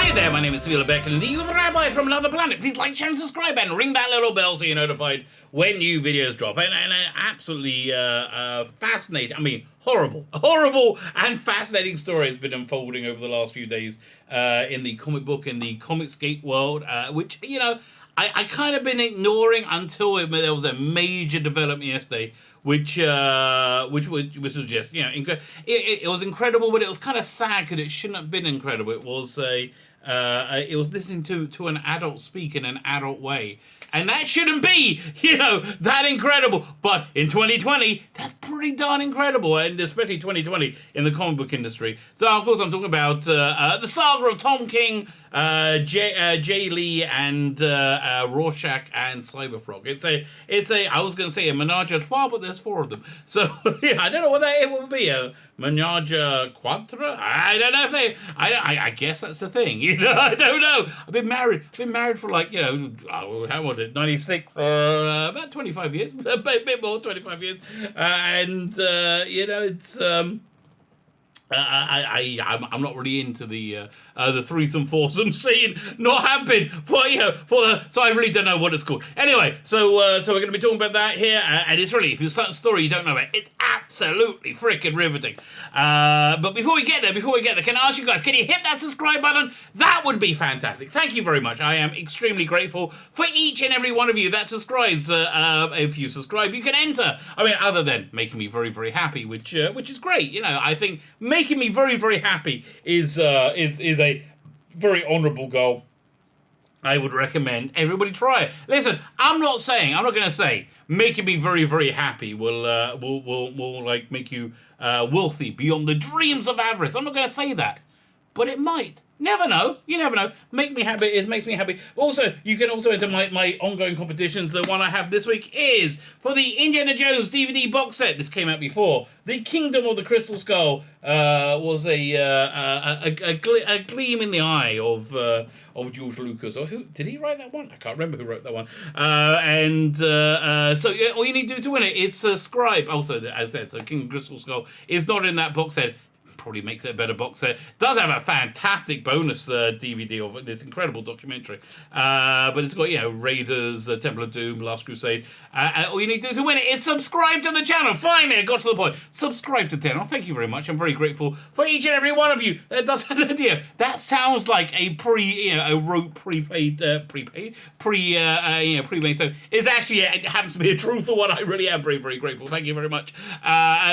Hi there, my name is Sevilla Beck and the Rabbi from another planet. Please like, share and subscribe and ring that little bell so you're notified when new videos drop. And absolutely fascinating, horrible and fascinating story has been unfolding over the last few days in the comic book, in the Comicsgate world, which, you know, I kind of been ignoring until there was a major development yesterday, which was just, you know, it was incredible, but it was kind of sad because it shouldn't have been incredible. It was it was listening to an adult speak in an adult way, and that shouldn't be, you know, that incredible. But in 2020, that's pretty darn incredible, and especially 2020 in the comic book industry. So of course I'm talking about the saga of Tom King, Jae Lee, and Rorschach and Cyberfrog. It's a I was going to say a menage a trois, but there's 4 of them. So yeah, I don't know what that would be, a menage a quatre. I don't know if I guess that's the thing. You know, I don't know. I've been married for, like, you know, how was it, 96, about 25 years, a bit more, 25 years, and you know, it's I'm not really into the threesome foursome scene. Not have been so I really don't know what it's called. Anyway, so we're going to be talking about that here, and it's really, if it's a story you don't know about, it's absolutely freaking riveting. But before we get there, can I ask you guys, can you hit that subscribe button? That would be fantastic. Thank you very much. I am extremely grateful for each and every one of you that subscribes. If you subscribe, you can enter. Other than making me very, very happy, which is great. You know, I think making me very, very happy is a very honourable goal. I would recommend everybody try it. Listen, I'm not going to say making me very, very happy will like make you wealthy beyond the dreams of avarice. I'm not going to say that, but it might. Never know. You never know. Make me happy. It makes me happy. Also, you can also enter my ongoing competitions. The one I have this week is for the Indiana Jones DVD box set. This came out before. The Kingdom of the Crystal Skull was a gleam in the eye of George Lucas. Or who did he write that one? I can't remember who wrote that one. So yeah, all you need to do to win it is subscribe. Also, as I said, so King of the Crystal Skull is not in that box set. Probably makes it a better box set. Does have a fantastic bonus DVD of this incredible documentary, but it's got, you know, Raiders, Temple of Doom, Last Crusade. All you need to do to win it is subscribe to the channel. Finally, I got to the point. Subscribe to the channel. Thank you very much. I'm very grateful for each and every one of you that does have an idea. That sounds like a prepaid. So it's actually, it happens to be a truth of what I really am very, very grateful. Thank you very much.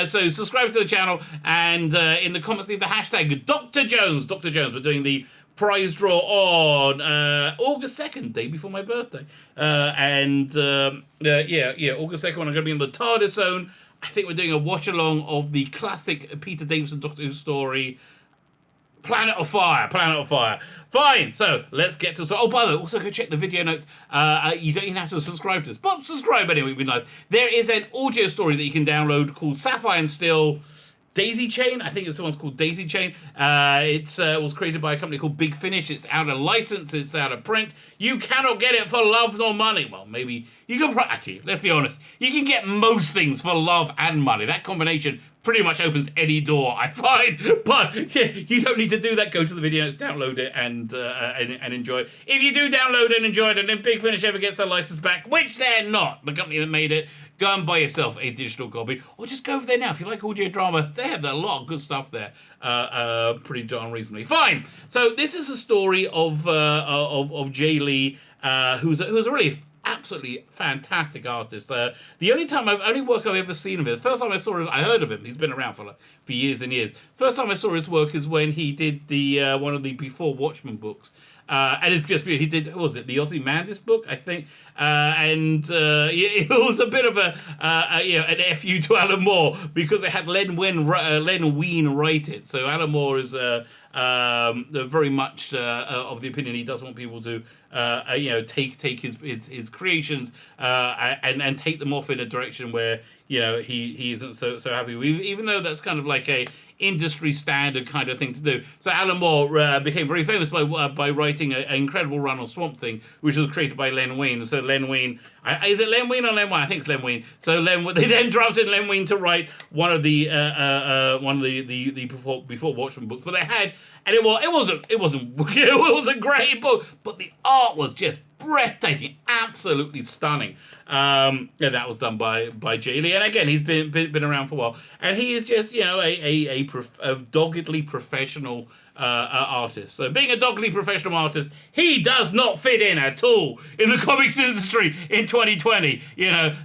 So subscribe to the channel, and in the comments leave the hashtag Dr. Jones. Dr. Jones. We're doing the prize draw on August 2nd, day before my birthday. August 2nd, when I'm going to be in the TARDIS zone. I think we're doing a watch along of the classic Peter Davison Doctor Who story, Planet of Fire. Fine, so let's get to... Oh, by the way, also go check the video notes. You don't even have to subscribe to us, but subscribe anyway, would be nice. There is an audio story that you can download called Sapphire and Steel Daisy Chain. I think it's the one's called Daisy Chain. It was created by a company called Big Finish. It's out of license. It's out of print. You cannot get it for love nor money. Well, maybe you can... Actually, let's be honest. You can get most things for love and money. That combination pretty much opens any door, I find. But yeah, you don't need to do that. Go to the video notes, download it, and enjoy it. If you do download and enjoy it, and if Big Finish ever gets their license back, which they're not, the company that made it, go and buy yourself a digital copy, or just go over there now. If you like audio drama, they have a lot of good stuff there, pretty darn reasonably. Fine. So this is a story of Jae Lee, who's a really absolutely fantastic artist. The only work I've ever seen of him, the first time I saw him, I heard of him. He's been around for years and years. First time I saw his work is when he did the one of the Before Watchmen books. And it's just, he did, what was it, the Ozymandias book, I think, it was a bit of an FU to Alan Moore, because it had Len Wein write it. So Alan Moore is very much of the opinion he doesn't want people to take his creations and take them off in a direction where he isn't so happy with, even though that's kind of like a industry standard kind of thing to do. So Alan Moore became very famous by writing an incredible run on Swamp Thing, which was created by Len Wein. So Len Wein, is it Len Wein or Len Wein? I think it's Len Wein. So they then drafted Len Wein to write one of the before Watchmen books, but they had, and it wasn't it was a great book, but the art was just breathtaking, absolutely stunning. That was done by Jae Lee, and again, he's been around for a while, and he is just a doggedly professional artist. So being a doggedly professional artist, he does not fit in at all in the comics industry in 2020.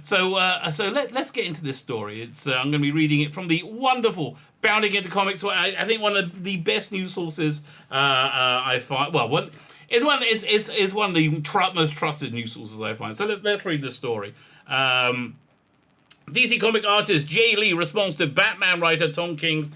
So let's get into this story. It's I'm going to be reading it from the wonderful Bounding Into Comics. I think one of the best news sources I find. Well, it's one of the most trusted news sources I find. So let's read the story. DC comic artist Jae Lee responds to Batman writer Tom King's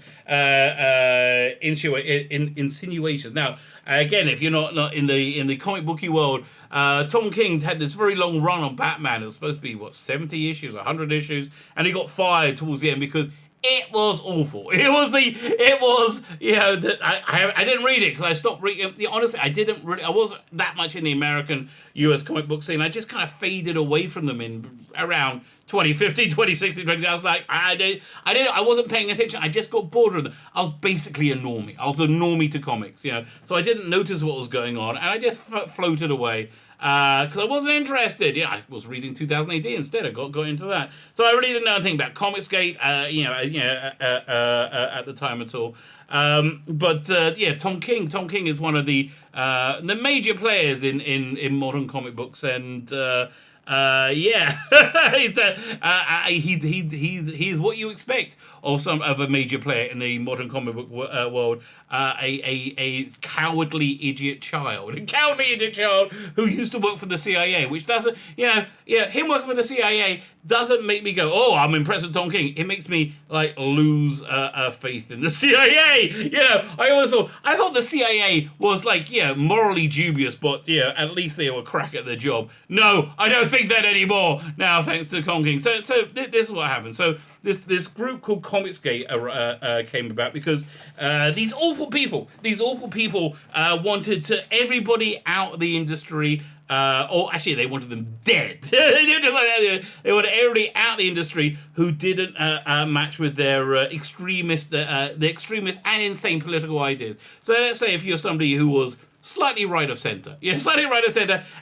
insinuations. Now, again, if you're not in the comic booky world, Tom King had this very long run on Batman. It was supposed to be 70 issues, 100 issues, and he got fired towards the end because it was awful. I didn't read it because I stopped reading. Honestly, I wasn't that much in the American US comic book scene. I just kind of faded away from them in around 2015, 2016, 2017. I was like, I wasn't paying attention. I just got bored with them. I was basically a normie. I was a normie to comics, so I didn't notice what was going on, and I just floated away. Because I wasn't interested. I was reading 2000 AD instead. I got into that. So I really didn't know anything about Comicsgate, at the time at all. Tom King is one of the major players in modern comic books, and he's what you expect of a major player in the modern comic book world. A cowardly idiot child who used to work for the CIA, which doesn't, him working for the CIA doesn't make me go, oh, I'm impressed with Tom King. It makes me lose faith in the CIA. I thought the CIA was morally dubious, but at least they were crack at their job. No, I don't think that anymore now, thanks to Tom King. So this is what happened. So this group called Comicsgate came about because these awful people wanted everybody out of the industry. Or actually, they wanted them dead. They wanted everybody out of the industry who didn't match with their extremist and insane political ideas. So let's say if you're somebody who was slightly right of centre,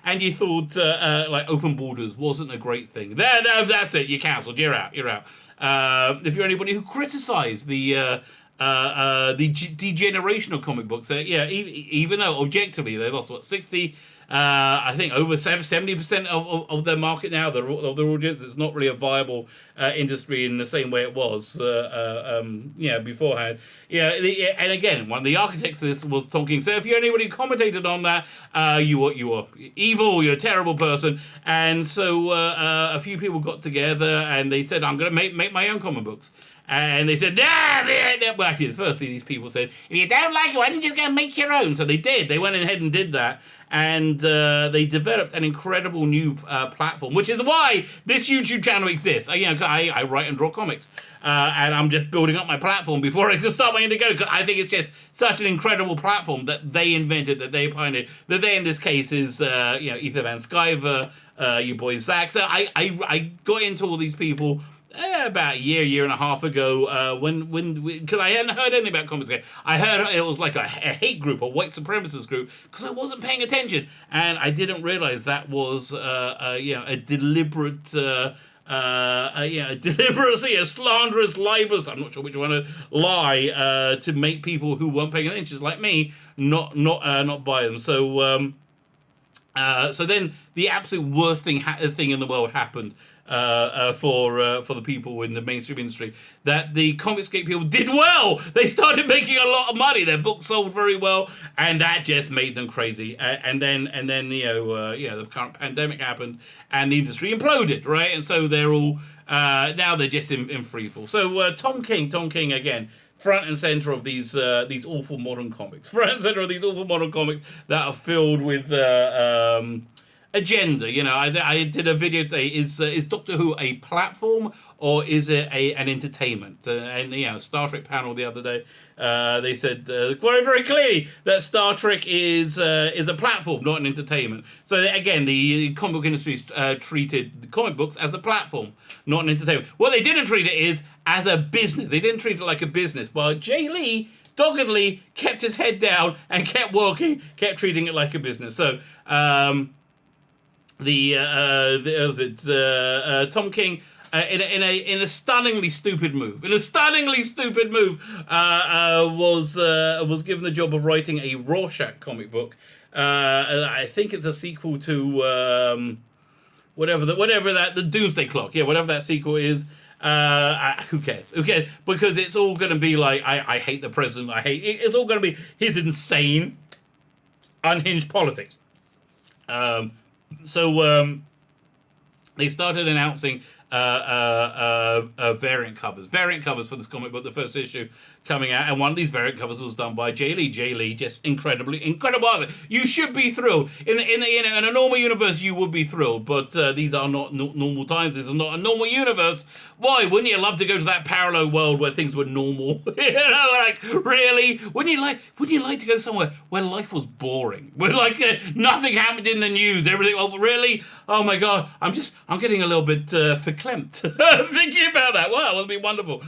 and you thought open borders wasn't a great thing. That's it. You're cancelled. You're out. If you're anybody who criticised the degeneration of comic books, even though objectively they lost 60. I think over 70% of their market now, of their audience. It's not really a viable industry in the same way it was beforehand. And again, one of the architects of this was Tom King. So if you're anybody who commentated on that, you are evil, you're a terrible person. And so a few people got together and they said, I'm going to make my own comic books. And they said, well, actually, firstly, these people said, if you don't like it, why don't you just go and make your own? So they did. They went ahead and did that. And they developed an incredible new platform, which is why this YouTube channel exists. I write and draw comics. And I'm just building up my platform before I can start my go. Because I think it's just such an incredible platform that they invented, that they pioneered. That they, in this case, is Ethan Van Sciver, your boy Zach. So I got into all these people about a year and a half ago, because I hadn't heard anything about Comicsgate. I heard it was like a hate group, a white supremacist group, because I wasn't paying attention, and I didn't realize that was a deliberate. A slanderous, libelous, I'm not sure which one to lie, to make people who weren't paying attention, like me, not buy them. So then the absolute worst thing in the world happened for the people in the mainstream industry, that the Comicsgate people did well. They started making a lot of money. Their books sold very well, and that just made them crazy. And then the current pandemic happened, and the industry imploded, right? And so they're all now they're just in free fall. So Tom King again, front and center of these awful modern comics. Front and center of these awful modern comics that are filled with agenda. You know, I did a video today. Is Doctor Who a platform or is it an entertainment? And you know, Star Trek panel the other day, they said very very clearly that Star Trek is a platform, not an entertainment. So again, the comic book industry treated the comic books as a platform, not an entertainment. What they didn't treat it is as a business. They didn't treat it like a business. But Jae Lee doggedly kept his head down and kept working, kept treating it like a business. So Tom King, in a stunningly stupid move, was given the job of writing a Rorschach comic book. I think it's a sequel to the Doomsday Clock. Yeah, whatever that sequel is. Who cares? Because it's all going to be like, I hate the president. It's all going to be his insane, unhinged politics. So they started announcing variant covers for this comic book, the first issue coming out, and one of these variant covers was done by Jae Lee. Jae Lee, just incredible. You should be thrilled. In a normal universe, you would be thrilled, but these are not normal times. This is not a normal universe. Why wouldn't you love to go to that parallel world where things were normal? You know, like really, wouldn't you like to go somewhere where life was boring, where like nothing happened in the news, everything? Oh, really? Oh my God, I'm getting a little bit verklempt thinking about that. Wow, it would be wonderful.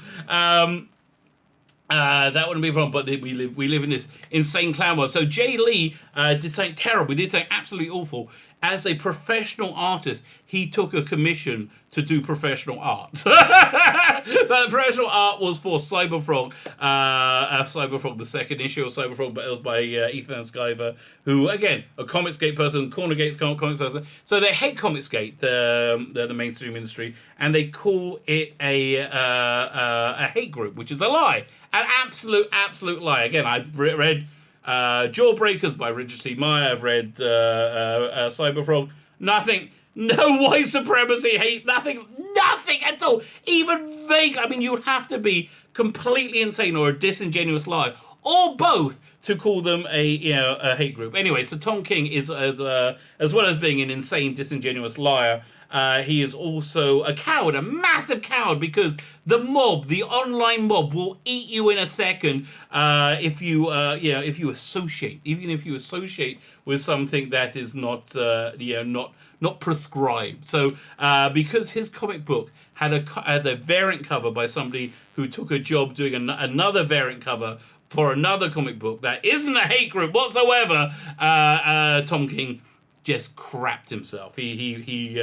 That wouldn't be a problem, but we live in this insane clown world. So Jae Lee did something terrible. He did something absolutely awful. As a professional artist, he took a commission to do professional art. So the professional art was for Cyberfrog, the second issue of Cyberfrog, but it was by Ethan Van Sciver, who, again, a Comicsgate person, Cornergate's comics person. So they hate Comicsgate, the mainstream industry, and they call it a hate group, which is a lie. An absolute lie. Again, I've read Jawbreakers by Richard C. Meyer. I've read Cyberfrog. Nothing. No white supremacy hate. Nothing at all. Even vague. I mean, you would have to be completely insane or a disingenuous liar, or both, to call them a hate group. Anyway, so Tom King is as well as being an insane, disingenuous liar. He is also a coward, a massive coward, because the online mob, will eat you in a second if you associate with something that is not prescribed. So because his comic book had a variant cover by somebody who took a job doing another variant cover for another comic book that isn't a hate group whatsoever, Tom King just crapped himself. He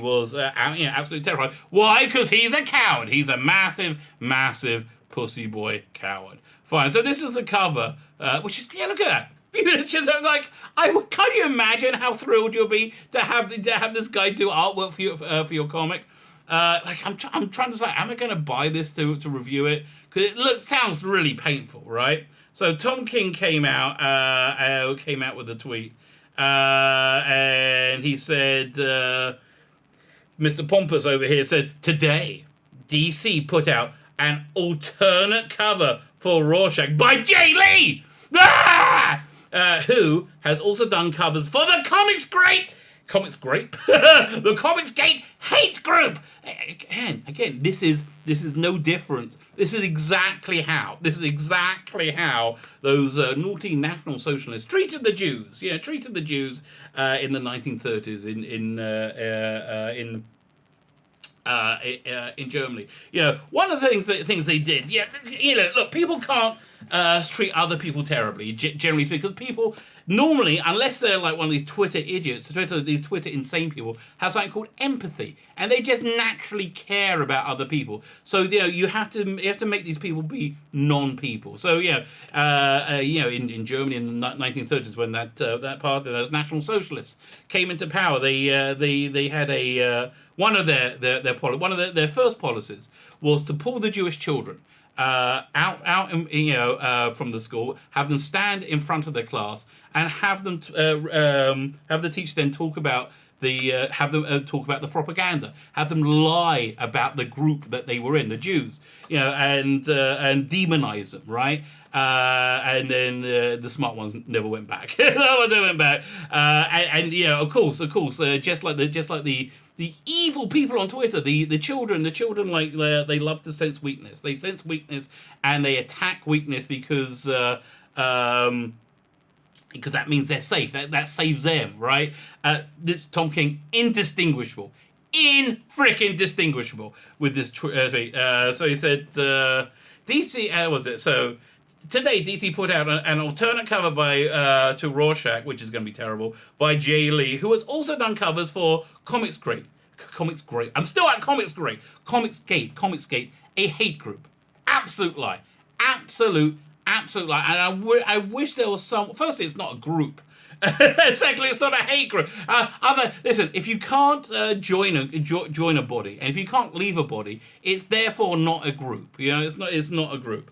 was absolutely terrified. Why? Because he's a coward. He's a massive pussy boy coward. Fine. So this is the cover, which is look at that. It's just like can't you imagine how thrilled you'll be to have this guy do artwork for your comic? I'm trying to say, am I going to buy this to review it? Because it sounds really painful, right? So Tom King came out with a tweet. And he said, Mr. Pompous over here said, today, DC put out an alternate cover for Rorschach by Jae Lee, who has also done covers for the the Comicsgate hate group. Again, this is no different. This is exactly how those naughty National Socialists treated the Jews. Yeah, treated the Jews in the 1930s in Germany. You know, one of the things they did. Yeah, look, people can't treat other people terribly, generally speaking, because people normally, unless they're like one of these Twitter idiots, these Twitter insane people, have something called empathy, and they just naturally care about other people. So you have to make these people be non-people. So in Germany in the 1930s, when that party, those National Socialists, came into power, they had one of their first policies was to pull the Jewish children out from the school, have them stand in front of their class, and have them have the teacher then talk about have them talk about the propaganda, have them lie about the group that they were in, the Jews, and demonize them, right? And then the smart ones never went back. No one went back. Of course, just like the evil people on Twitter, the children, like they love to sense weakness. They sense weakness and they attack weakness because that means they're safe. That saves them, right? This Tom King, indistinguishable with this tweet. So he said, DC, was it? So today, DC put out an alternate cover to Rorschach, which is going to be terrible, by Jae Lee, who has also done covers for Comics Great. I'm still at Comics Great. Comicsgate, a hate group. Absolute lie. Absolute lie. And I wish there was some... Firstly, it's not a group. Secondly, it's not a hate group. Listen, if you can't join a body, and if you can't leave a body, it's therefore not a group. It's not a group.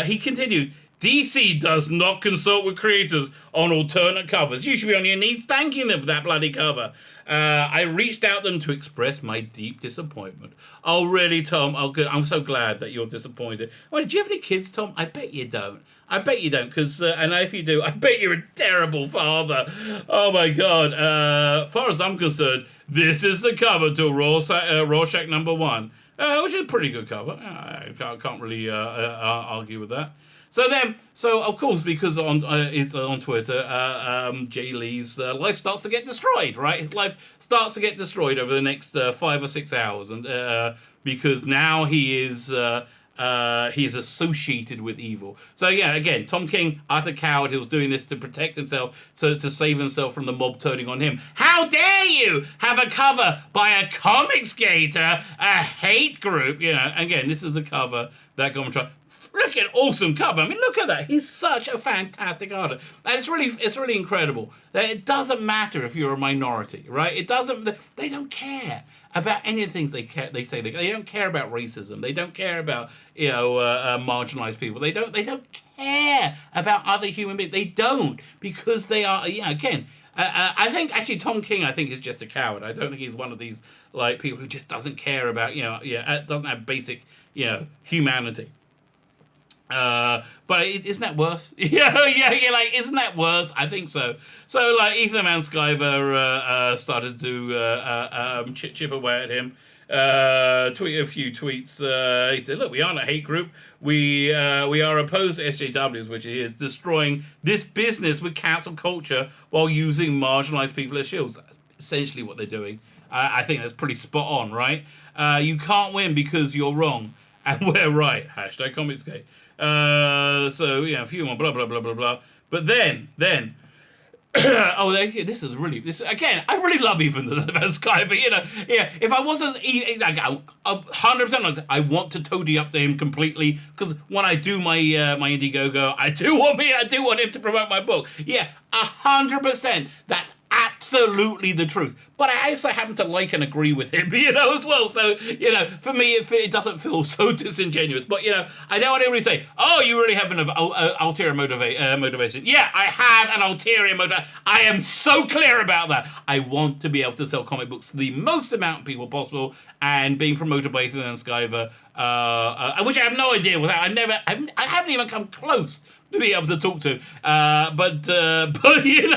He continued, DC does not consult with creators on alternate covers. You should be on your knees thanking them for that bloody cover. I reached out to them to express my deep disappointment. Oh, really, Tom? Oh, good. I'm so glad that you're disappointed. Well, do you have any kids, Tom? I bet you don't. Because, and if you do, I bet you're a terrible father. Oh, my God. Far as I'm concerned, this is the cover to Rorschach #1. Which is a pretty good cover. I can't really argue with that. So of course, because it's on Twitter, Jae Lee's life starts to get destroyed, right? His life starts to get destroyed over the next 5 or 6 hours, and because now he is associated with evil. So yeah, again, Tom King, utter coward. He was doing this to protect himself, so to save himself from the mob turning on him. How dare you have a cover by a Comicsgate, a hate group? Again, this is the cover that Gomtra. Look at awesome cover. I mean, look at that. He's such a fantastic artist, and it's really incredible that it doesn't matter if you're a minority, right? It doesn't. They don't care about any of the things they say. They don't care about racism. They don't care about marginalized people. They don't care about other human beings. They don't, because they are. Again. I think actually Tom King, is just a coward. I don't think he's one of these like people who just doesn't care about doesn't have basic humanity. But isn't that worse? You're like, isn't that worse? I think so. So, like, Ethan Van Sciver started to chip away at him, tweet a few tweets. He said, look, we aren't a hate group. We are opposed to SJWs, which is destroying this business with cancel culture while using marginalized people as shields. That's essentially what they're doing. I think that's pretty spot on, right? You can't win because you're wrong. And we're right. #Comicsgate. A few more, blah, blah, blah, blah, blah. But then, again, I really love Ethan Van Sciver, if I wasn't, 100%, I want to toady up to him completely, because when I do my Indiegogo, I do want him to promote my book. 100%, that's absolutely the truth. But I also happen to like and agree with him, as well. So, for me, it doesn't feel so disingenuous. But, I don't want everybody to say, oh, you really have an ulterior motivation. Yeah, I have an ulterior motivation. I am so clear about that. I want to be able to sell comic books to the most amount of people possible, and being promoted by Ethan Van Sciver, which I have no idea without. I haven't even come close to be able to talk to, but again,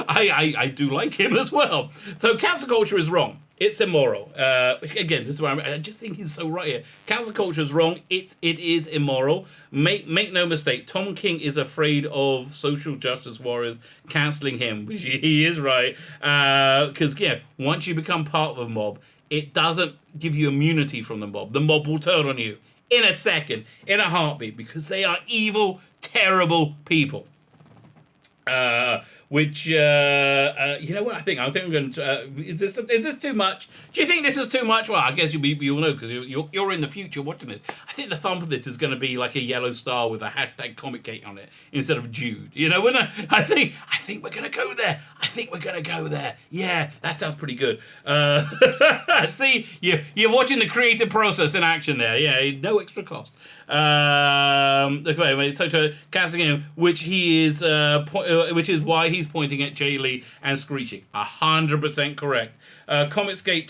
I do like him as well. So cancel culture is wrong. It's immoral. Again, this is why I just think he's so right here. Cancel culture is wrong. It is immoral. Make no mistake. Tom King is afraid of social justice warriors canceling him, which he is right. Because once you become part of a mob, it doesn't give you immunity from the mob. The mob will turn on you in a second, in a heartbeat, because they are evil, terrible people. Which you know what I think I'm going to. Is this too much? Do you think this is too much? Well, I guess you'll know, because you're in the future watching this. I think the thumb for this is going to be like a yellow star with a #Comicsgate on it instead of Jude. I think we're going to go there. Yeah, that sounds pretty good. See, you're watching the creative process in action there. Yeah, no extra cost. Canceling him, which is why he he's pointing at Jae Lee and screeching. 100% correct. Comicsgate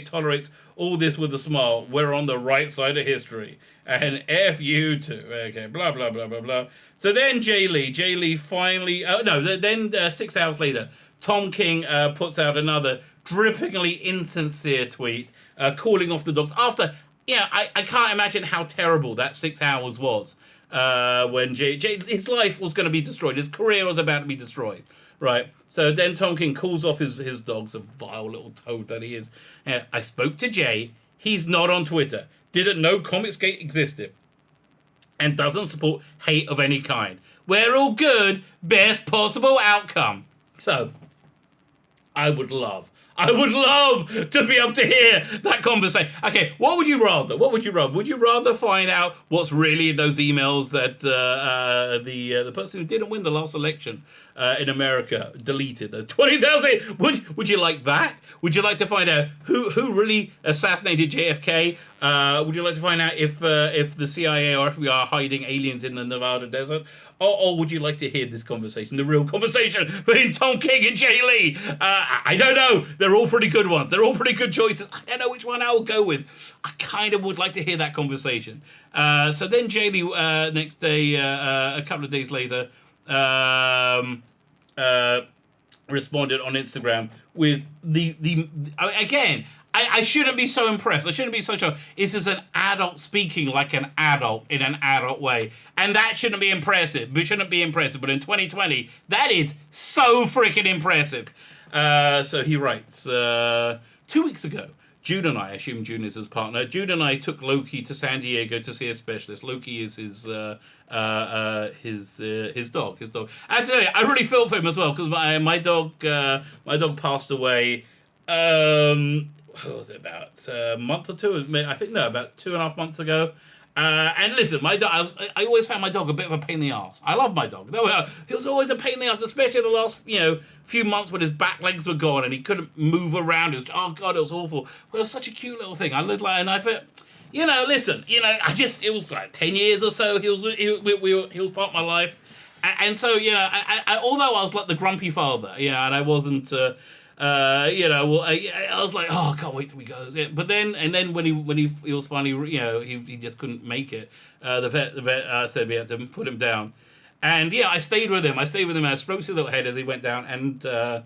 tolerates all this with a smile. We're on the right side of history. And F you too. Okay, blah, blah, blah, blah, blah. So then Jae Lee finally... then 6 hours later, Tom King puts out another drippingly insincere tweet calling off the dogs after... I can't imagine how terrible that 6 hours was when his life was going to be destroyed. His career was about to be destroyed, right? So then Tom King calls off his dogs, a vile little toad that he is. I spoke to Jay. He's not on Twitter. Didn't know Comicsgate existed. And doesn't support hate of any kind. We're all good. Best possible outcome. So, I would love to be able to hear that conversation. Okay, what would you rather? Would you rather find out what's really in those emails that the person who didn't win the last election in America deleted? Those 20,000. Would you like that? Would you like to find out who really assassinated JFK? Would you like to find out if the CIA or FBI are hiding aliens in the Nevada desert? Or would you like to hear this conversation, the real conversation between Tom King and Jae Lee? I don't know. They're all pretty good ones. They're all pretty good choices. I don't know which one I will go with. I kind of would like to hear that conversation. So then Jae Lee, next day, a couple of days later, responded on Instagram with again, I shouldn't be so impressed. I shouldn't be so sure. This is an adult speaking like an adult in an adult way. And that shouldn't be impressive. It shouldn't be impressive. But in 2020, that is so freaking impressive. So he writes, 2 weeks ago, Jude and I assume Jude is his partner, Jude and I took Loki to San Diego to see a specialist. Loki is his dog. And I tell you, I really feel for him as well, because my dog passed away, what was it, about a month or two? I think, no, about 2.5 months ago. And listen, my dog, I always found my dog a bit of a pain in the ass. I love my dog. He was always a pain in the ass, especially the last, few months when his back legs were gone and he couldn't move around. It was awful. But it was such a cute little thing. I lived like, and I felt, listen, it was like 10 years or so. He was part of my life. And so, although I was like the grumpy father, and I wasn't, I was like, oh, I can't wait till we go. But then when he was finally, he just couldn't make it. The vet said we had to put him down, and I stayed with him. I stroked his little head as he went down, and I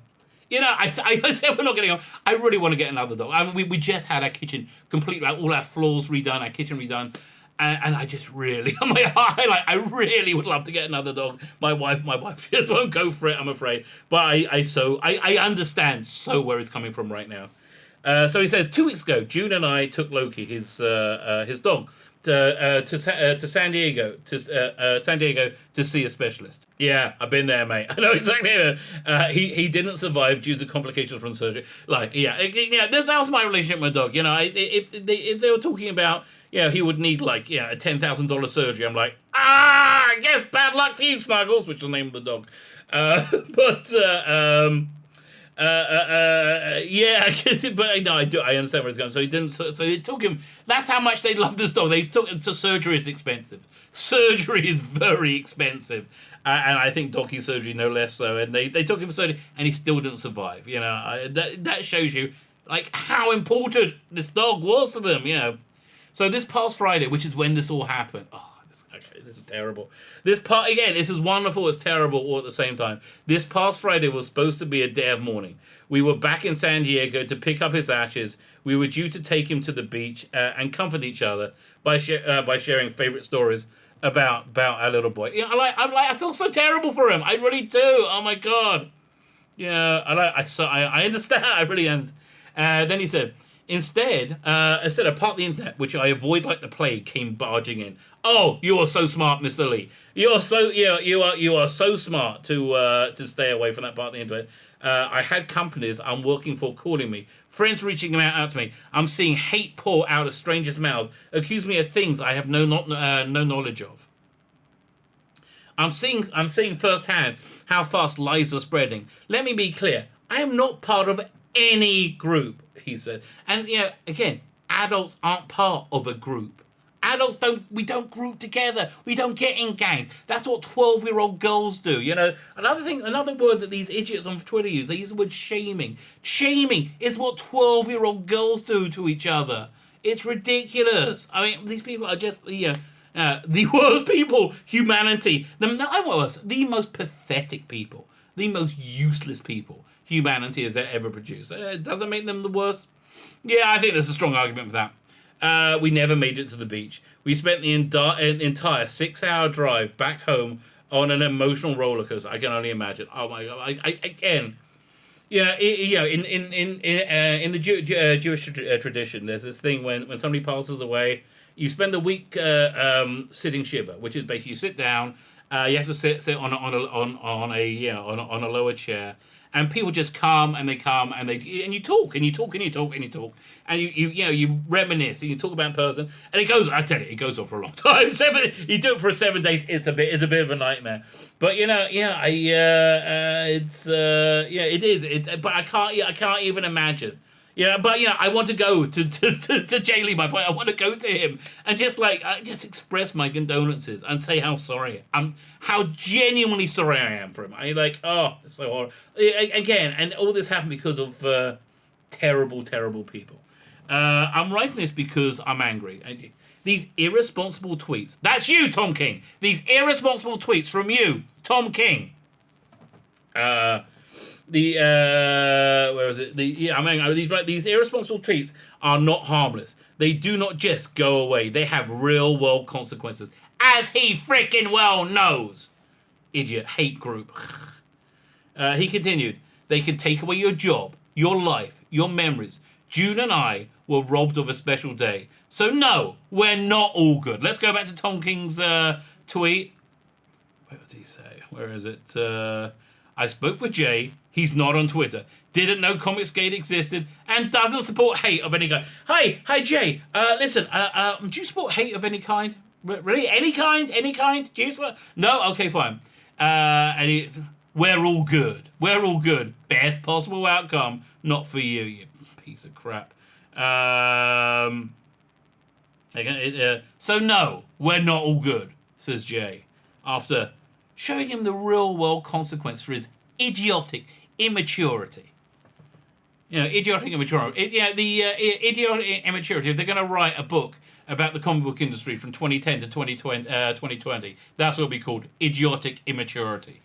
said we're not getting on. I really want to get another dog. I mean, we just had our kitchen complete, all our floors redone, our kitchen redone. And I just really, I really would love to get another dog. My wife just won't go for it, I'm afraid. But I understand so where he's coming from right now. So he says, 2 weeks ago, June and I took Loki, his dog, to San Diego to see a specialist. Yeah, I've been there, mate. I know exactly. He didn't survive due to complications from surgery. That was my relationship with my dog. If they were talking about, he would need a $10,000 surgery. I'm like, I guess bad luck for you, Snuggles, which is the name of the dog. I understand where it's going. So he didn't. So they took him. That's how much they love this dog. They took him to surgery. Is expensive. Surgery is very expensive, and I think doggy surgery no less so. And they took him to surgery, and he still didn't survive. That shows you how important this dog was to them. So this past Friday, which is when this all happened. This is terrible. This is wonderful, it's terrible all at the same time. This past Friday was supposed to be a day of mourning. We were back in San Diego to pick up his ashes. We were due to take him to the beach and comfort each other by sharing favorite stories about our little boy. I feel so terrible for him. I really do. Oh my God. I understand. I really understand. Then he said, Instead of part of the internet, which I avoid like the plague, came barging in. Oh, you are so smart, Mr. Lee. You are so smart to stay away from that part of the internet. I had companies I'm working for calling me, friends reaching out to me. I'm seeing hate pour out of strangers' mouths, accuse me of things I have no knowledge of. I'm seeing firsthand how fast lies are spreading. Let me be clear. I am not part of any group, he said. And, again, adults aren't part of a group. adults we don't group together. We don't get in gangs. That's what 12-year-old girls do. Another word that these idiots on Twitter use, they use the word shaming. Shaming is what 12-year-old girls do to each other. It's ridiculous. I mean, these people are just, the worst people, humanity. The most pathetic people, the most useless people humanity has ever produced. It doesn't make them the worst. Yeah, I think there's a strong argument for that. We never made it to the beach. We spent the entire 6-hour drive back home on an emotional roller coaster. I can only imagine. Oh my God! I can. Yeah, in the Jewish tradition, there's this thing when somebody passes away, you spend the week sitting shiva, which is basically you sit down. You have to sit on a lower chair. And people just come and you talk and you reminisce and you talk about person, and it goes on for a long time. You do it for 7 days, it's a bit of a nightmare. But it is. But I can't even imagine. I want to go to Jae Lee, my boy. I want to go to him and just express my condolences and say how genuinely sorry I am for him. It's so horrible. Again, and all this happened because of terrible, terrible people. I'm writing this because I'm angry. These irresponsible tweets. That's you, Tom King. These irresponsible tweets from you, Tom King. These irresponsible tweets are not harmless. They do not just go away. They have real world consequences, as he freaking well knows. Idiot hate group. He continued, they can take away your job, your life, your memories. June and I were robbed of a special day. So no, we're not all good. Let's go back to Tom King's tweet. What did he say? Where is it? I spoke with Jay. He's not on Twitter. Didn't know Comicsgate existed and doesn't support hate of any kind. Hi, Jay. Listen. Do you support hate of any kind? Really? Any kind? Do you support? No. Okay, fine. We're all good. Best possible outcome. Not for you, you piece of crap. So no, we're not all good, says Jay, after showing him the real world consequence for his idiotic immaturity. Idiotic immaturity. Idiotic immaturity. If they're going to write a book about the comic book industry from 2010 to 2020, that's what it'll be called, idiotic immaturity.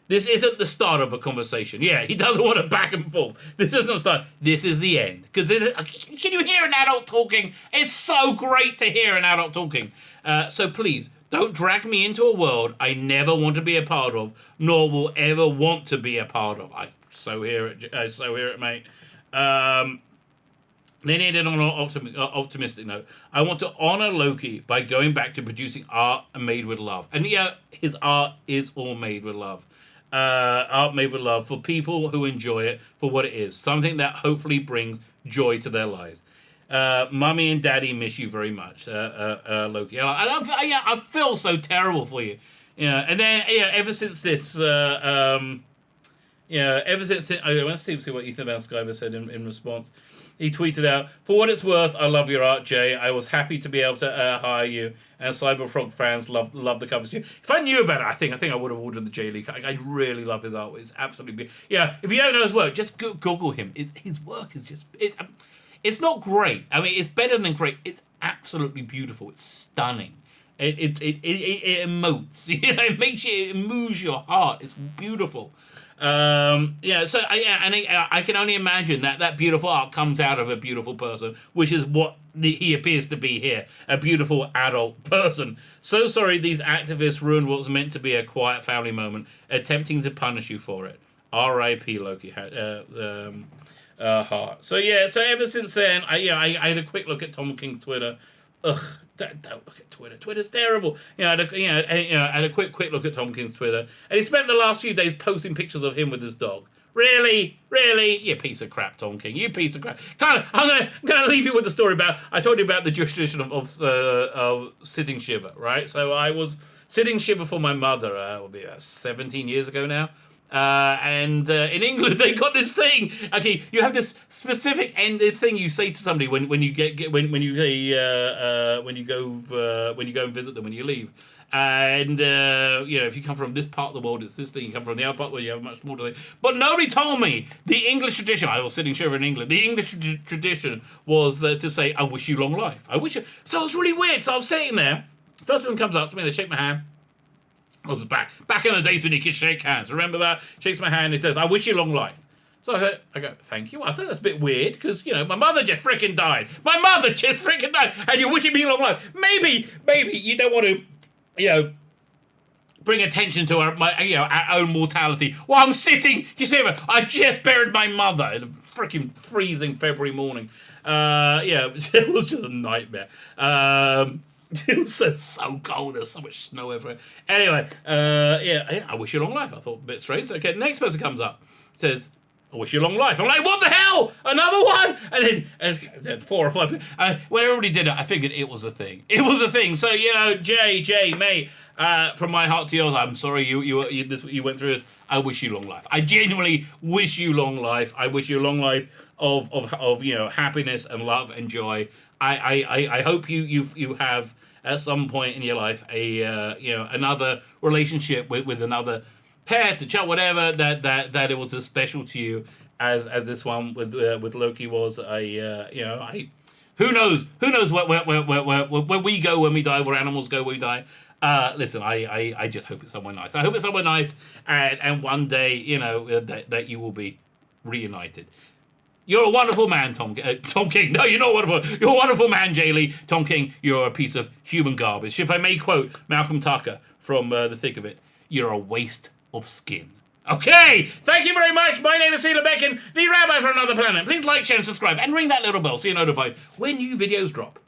This isn't the start of a conversation. Yeah, he doesn't want to back and forth. This isn't start. This is the end. Because can you hear an adult talking? It's so great to hear an adult talking. So please, don't drag me into a world I never want to be a part of, nor will ever want to be a part of. I so hear it, mate. Then ended on an optimistic note. I want to honor Loki by going back to producing art made with love. And his art is all made with love. Art made with love for people who enjoy it for what it is. Something that hopefully brings joy to their lives. Mummy and Daddy miss you very much, Loki. I feel so terrible for you. And then ever since this, let's see what Ethan Van Sciver said in response. He tweeted out, "For what it's worth, I love your art, Jay. I was happy to be able to hire you, and Cyberfrog fans love the covers too. If I knew about it, I think I would have ordered the Jae Lee. I really love his art. It's absolutely beautiful. Yeah, if you don't know his work, just Google him. His work is just it's not great. I mean, it's better than great. It's absolutely beautiful. It's stunning. It emotes. It moves your heart. It's beautiful." I can only imagine that beautiful art comes out of a beautiful person, which is what he appears to be here, a beautiful adult person. So sorry these activists ruined what was meant to be a quiet family moment, attempting to punish you for it. R.I.P. Loki Heart. So ever since then, I had a quick look at Tom King's Twitter. Ugh. Don't look at Twitter. Twitter's terrible. I had a quick look at Tom King's Twitter, and he spent the last few days posting pictures of him with his dog. Really, you piece of crap, Tom King. You piece of crap. I'm gonna leave you with the story about. I told you about the Jewish tradition of sitting shiva, right? So I was sitting shiva for my mother. Will be about 17 years ago now. And in England, they got this thing. Okay, you have this specific ended thing you say to somebody when you when you go and visit them when you leave. And if you come from this part of the world, it's this thing. You come from the other part where you have a much smaller thing. But nobody told me the English tradition. I was sitting sure in England. The English tradition was to say, "I wish you long life. I wish you." So it was really weird. So I was sitting there. First one comes up to me. They shake my hand. I was back in the days when you could shake hands. Remember that? Shakes my hand. He says, "I wish you long life." So I go, "Thank you." I think that's a bit weird because my mother just freaking died. My mother just freaking died, and you're wishing me long life. Maybe you don't want to. Bring attention to our own mortality. Well, I'm sitting. You see, I just buried my mother in a freaking freezing February morning. It was just a nightmare. It was so cold. There's so much snow everywhere. Anyway, I wish you long life. I thought a bit strange. Okay, the next person comes up, says, "I wish you long life." I'm like, "What the hell? Another one?" And then 4 or 5. When everybody did it, I figured it was a thing. It was a thing. So Jay, mate, from my heart to yours, I'm sorry you went through this. I wish you long life. I genuinely wish you long life. I wish you a long life of happiness and love and joy. I hope you have at some point in your life another relationship with another pet, a child, whatever, that it was as special to you as this one with Loki was. Who knows where we go when we die, where animals go when we die. Listen, I just hope it's somewhere nice. I hope it's somewhere nice, and one day that you will be reunited. You're a wonderful man, Tom King. No, you're not wonderful. You're a wonderful man, Jae Lee. Tom King, you're a piece of human garbage. If I may quote Malcolm Tucker from The Thick of It, you're a waste of skin. Okay, thank you very much. My name is Sheila Beckin, the Rabbi for Another Planet. Please like, share, and subscribe, and ring that little bell so you're notified when new videos drop.